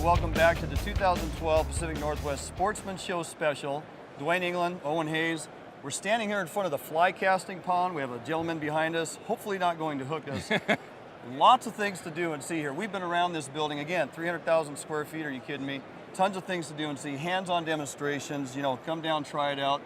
welcome back to the 2012 Pacific Northwest Sportsman Show Special. Dwayne England, Owen Hayes. We're standing here in front of the fly casting pond. We have a gentleman behind us, hopefully not going to hook us. Lots of things to do and see here. We've been around this building, again, 300,000 square feet, are you kidding me? Tons of things to do and see, hands-on demonstrations, come down, try it out.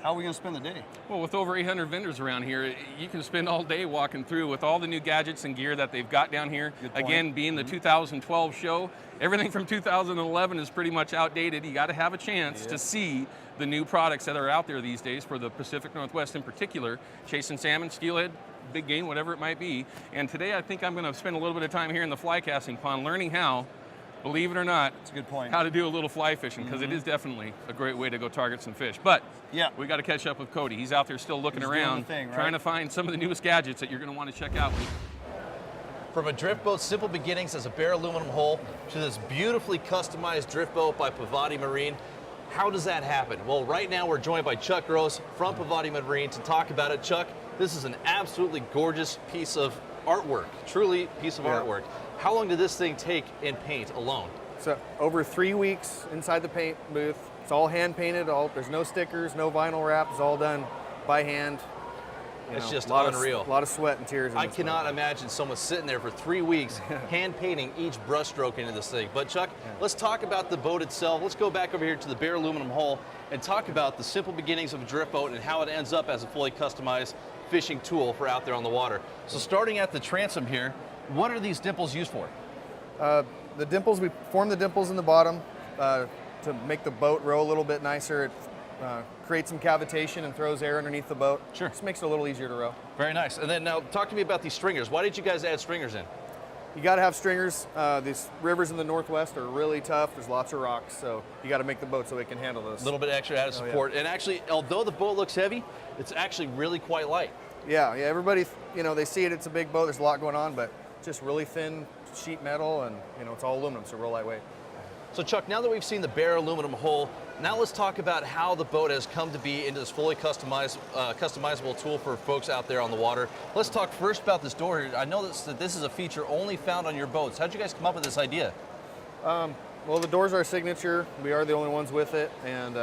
How are we going to spend the day? Well, with over 800 vendors around here, you can spend all day walking through with all the new gadgets and gear that they've got down here. Again, being the 2012 show, everything from 2011 is pretty much outdated. You got to have a chance to see the new products that are out there these days for the Pacific Northwest in particular, chasing salmon, steelhead, big game, whatever it might be. And today I think I'm going to spend a little bit of time here in the fly casting pond learning how, believe it or not, that's a good point, how to do a little fly fishing, because it is definitely a great way to go target some fish. But we got to catch up with Cody. He's out there still looking around, trying to find some of the newest gadgets that you're going to want to check out. From a drift boat's simple beginnings as a bare aluminum hull to this beautifully customized drift boat by Pavati Marine, how does that happen? Well, right now we're joined by Chuck Gross from Pavati Marine to talk about it. Chuck, this is an absolutely gorgeous piece of artwork, truly piece of artwork. How long did this thing take in paint alone? So over 3 weeks inside the paint booth. It's all hand painted. There's no stickers, no vinyl wrap. It's all done by hand. It's just unreal. A lot of sweat and tears. I cannot imagine someone sitting there for 3 weeks hand painting each brush stroke into this thing. But Chuck, let's talk about the boat itself. Let's go back over here to the bare aluminum hull and talk about the simple beginnings of a drift boat and how it ends up as a fully customized fishing tool for out there on the water. So starting at the transom here, what are these dimples used for? The dimples, we form the dimples in the bottom to make the boat row a little bit nicer. It creates some cavitation and throws air underneath the boat. Sure. Just makes it a little easier to row. Very nice. And then now talk to me about these stringers. Why did you guys add stringers in? You got to have stringers. These rivers in the Northwest are really tough. There's lots of rocks, so you got to make the boat so it can handle those. A little bit extra added support. And actually, although the boat looks heavy, it's actually really quite light. Yeah, everybody, they see it, it's a big boat, there's a lot going on, but just really thin sheet metal, and it's all aluminum, so real lightweight. So Chuck, now that we've seen the bare aluminum hull, now let's talk about how the boat has come to be into this fully customizable tool for folks out there on the water. Let's talk first about this door here. I know that this is a feature only found on your boats. How'd you guys come up with this idea? Well, the door's our signature. We are the only ones with it, and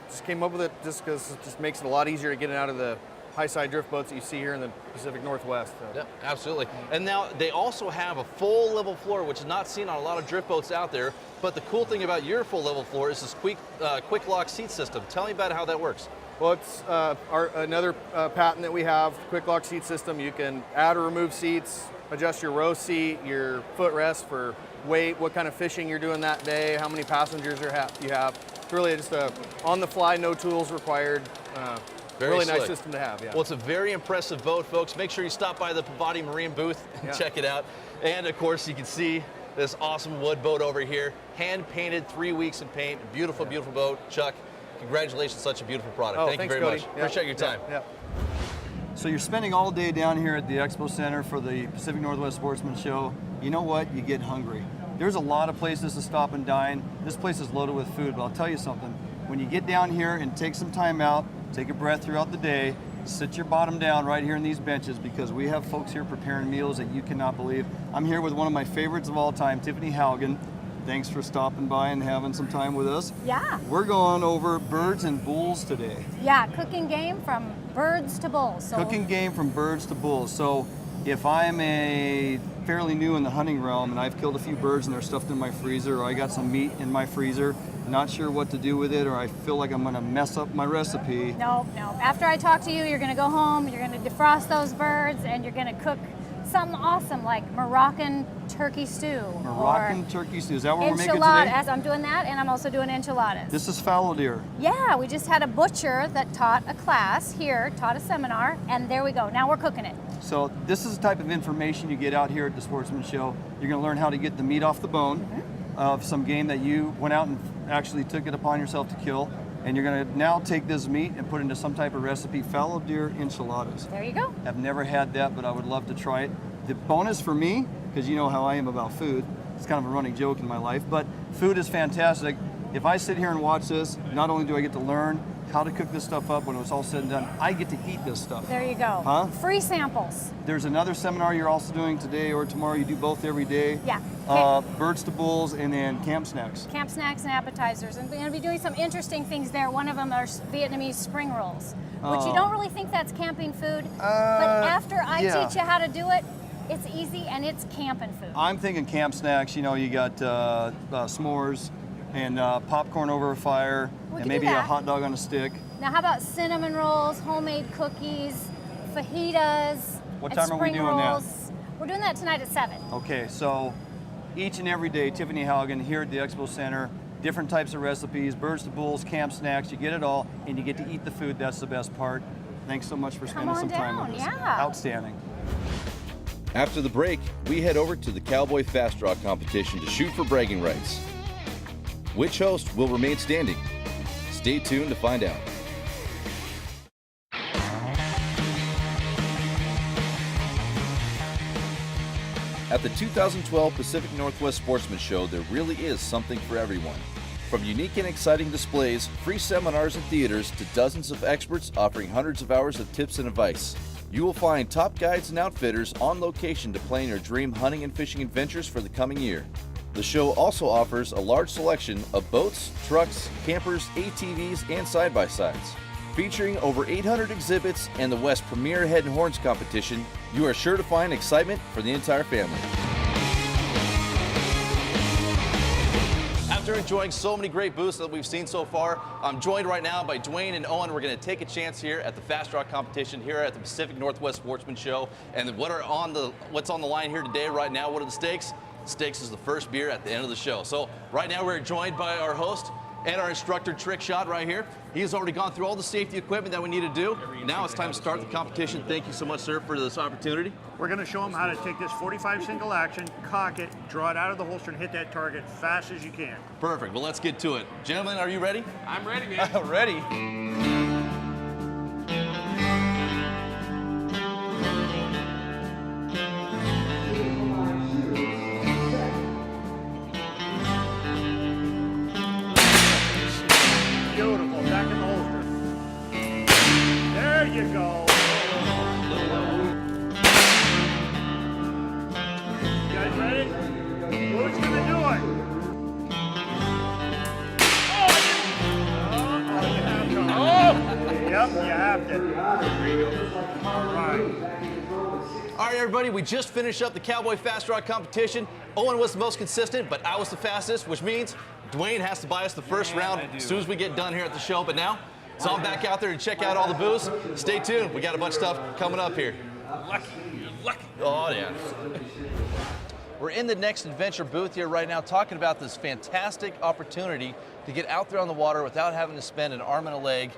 just came up with it just because it just makes it a lot easier to get it out of the high side drift boats that you see here in the Pacific Northwest. Yep, absolutely. And now they also have a full level floor, which is not seen on a lot of drift boats out there. But the cool thing about your full level floor is this quick lock seat system. Tell me about how that works. Well, it's another patent that we have, quick lock seat system. You can add or remove seats, adjust your row seat, your footrest for weight, what kind of fishing you're doing that day, how many passengers you have. It's really just on the fly, no tools required. Really nice system to have, Well, it's a very impressive boat, folks. Make sure you stop by the Pavati Marine booth and check it out. And of course, you can see this awesome wood boat over here, hand painted, 3 weeks in paint. Beautiful, beautiful boat. Chuck, congratulations, such a beautiful product. Thank you very much. Appreciate your time. So you're spending all day down here at the Expo Center for the Pacific Northwest Sportsman Show. You know what? You get hungry. There's a lot of places to stop and dine. This place is loaded with food, but I'll tell you something. When you get down here and take some time out, take a breath throughout the day, sit your bottom down right here in these benches, because we have folks here preparing meals that you cannot believe. I'm here with one of my favorites of all time, Tiffany Haugen. Thanks for stopping by and having some time with us. Yeah. We're going over birds and bulls today. Yeah, cooking game from birds to bulls. So. Cooking game from birds to bulls. So if I'm fairly new in the hunting realm and I've killed a few birds and they're stuffed in my freezer, or I got some meat in my freezer, not sure what to do with it, or I feel like I'm gonna mess up my recipe. No. After I talk to you, you're gonna go home, you're gonna defrost those birds, and you're gonna cook something awesome like Moroccan turkey stew. Moroccan turkey stew, is that what we're making today? Enchiladas, I'm doing that, and I'm also doing enchiladas. This is fallow deer. Yeah, we just had a butcher that taught a class here, taught a seminar, and there we go, now we're cooking it. So this is the type of information you get out here at the Sportsman Show. You're gonna learn how to get the meat off the bone of some game that you went out and actually took it upon yourself to kill. And you're gonna now take this meat and put it into some type of recipe, fallow deer enchiladas. There you go. I've never had that, but I would love to try it. The bonus for me, because you know how I am about food, it's kind of a running joke in my life, but food is fantastic. If I sit here and watch this, not only do I get to learn how to cook this stuff up when it's all said and done. I get to eat this stuff. There you go. Huh? Free samples. There's another seminar you're also doing today or tomorrow. You do both every day. Yeah. Birds to bulls and then camp snacks. Camp snacks and appetizers. And we're going to be doing some interesting things there. One of them are Vietnamese spring rolls, which you don't really think that's camping food. But after I teach you how to do it, it's easy and it's camping food. I'm thinking camp snacks. You know, you got s'mores and popcorn over a fire and maybe a hot dog on a stick. Now, how about cinnamon rolls, homemade cookies, fajitas, What and time are we spring doing that? rolls? We're doing that tonight at 7. Okay, so each and every day, Tiffany Haugen here at the Expo Center, different types of recipes, birds to bulls, camp snacks, you get it all, and you get to eat the food. That's the best part. Thanks so much for spending some time with us. Yeah. Outstanding. After the break, we head over to the Cowboy Fast Draw competition to shoot for bragging rights. Which host will remain standing? Stay tuned to find out. At the 2012 Pacific Northwest Sportsman Show, there really is something for everyone. From unique and exciting displays, free seminars and theaters, to dozens of experts offering hundreds of hours of tips and advice. You will find top guides and outfitters on location to plan your dream hunting and fishing adventures for the coming year. The show also offers a large selection of boats, trucks, campers, ATVs, and side-by-sides. Featuring over 800 exhibits and the West's premier head and horns competition, you are sure to find excitement for the entire family. After enjoying so many great booths that we've seen so far, I'm joined right now by Dwayne and Owen. We're going to take a chance here at the Fast Draw competition here at the Pacific Northwest Sportsman Show. And what's on the line here today right now? What are the stakes? Stakes is the first beer at the end of the show. So right now we're joined by our host and our instructor, Trick Shot, right here. He's already gone through all the safety equipment that we need to do. Now it's time to start the competition. Thank you so much, sir, for this opportunity. We're going to show them how to take this 45 single action, cock it, draw it out of the holster, and hit that target fast as you can. Perfect. Well, let's get to it. Gentlemen, are you ready? I'm ready, man. Ready. Beautiful, back in the holster. There you go. You guys ready? Who's gonna do it? Oh, you have to. Yep, you have to. All right. All right, everybody, we just finished up the Cowboy Fast Draw competition. Owen was the most consistent, but I was the fastest, which means Dwayne has to buy us the first round as soon as we get done here at the show. But now, it's on back out there to check out all the booths. Stay tuned. We got a bunch of stuff coming up here. Lucky, you're lucky. Oh, yeah. We're in the Next Adventure booth here right now talking about this fantastic opportunity to get out there on the water without having to spend an arm and a leg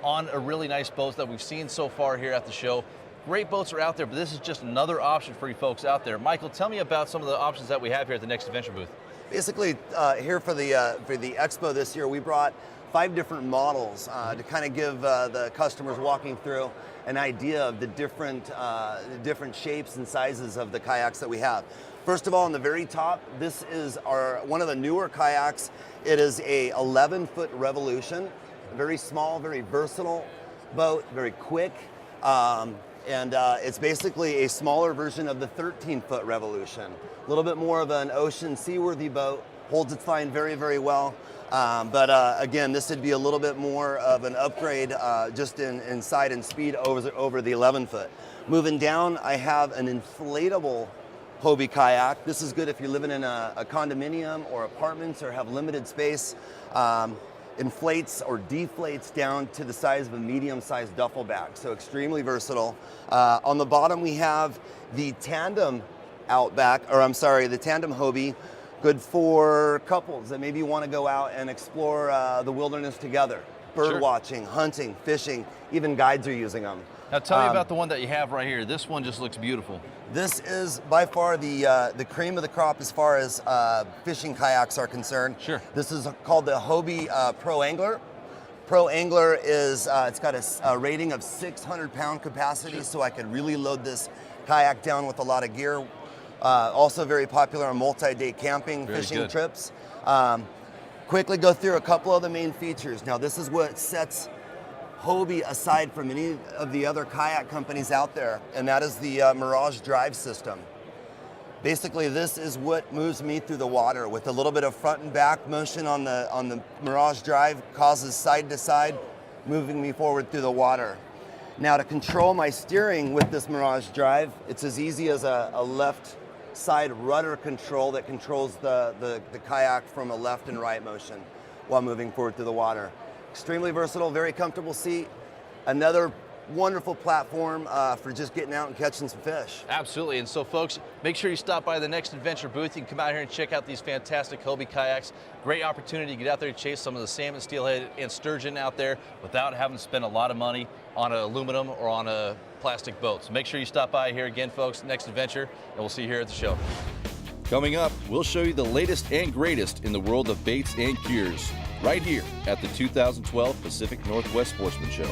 on a really nice boat that we've seen so far here at the show. Great boats are out there, but this is just another option for you folks out there. Michael, tell me about some of the options that we have here at the Next Adventure booth. Basically, here for the expo this year, we brought 5 different models to kind of give the customers walking through an idea of the different shapes and sizes of the kayaks that we have. First of all, on the very top, this is one of the newer kayaks. It is a 11-foot Revolution, very small, very versatile boat, very quick. And it's basically a smaller version of the 13-foot Revolution. A little bit more of an ocean seaworthy boat, holds its line very, very well. But again, this would be a little bit more of an upgrade just in size and speed over the 11-foot. Moving down, I have an inflatable Hobie kayak. This is good if you're living in a condominium or apartments or have limited space. Inflates or deflates down to the size of a medium-sized duffel bag, so extremely versatile. On the bottom we have the tandem the tandem Hobie, good for couples that maybe want to go out and explore the wilderness together. Bird watching, hunting, fishing, even guides are using them. Now tell me about the one that you have right here. This one just looks beautiful. This is by far the cream of the crop as far as fishing kayaks are concerned. Sure. This is called the Hobie Pro Angler. Pro Angler is, it's got a rating of 600-pound capacity, so I could really load this kayak down with a lot of gear. Also very popular on multi-day camping, fishing trips. Quickly go through a couple of the main features. Now this is what sets Hobie aside from any of the other kayak companies out there, and that is the Mirage Drive system. Basically, this is what moves me through the water with a little bit of front and back motion on the Mirage Drive, causes side to side, moving me forward through the water. Now to control my steering with this Mirage Drive, it's as easy as a left side rudder control that controls the kayak from a left and right motion while moving forward through the water. Extremely versatile, very comfortable seat. Another wonderful platform for just getting out and catching some fish. Absolutely, and so folks, make sure you stop by the Next Adventure booth. You can come out here and check out these fantastic Hobie kayaks. Great opportunity to get out there and chase some of the salmon, steelhead, and sturgeon out there without having to spend a lot of money on an aluminum or on a plastic boat. So make sure you stop by here again, folks, Next Adventure, and we'll see you here at the show. Coming up, we'll show you the latest and greatest in the world of baits and cures, right here at the 2012 Pacific Northwest Sportsman Show.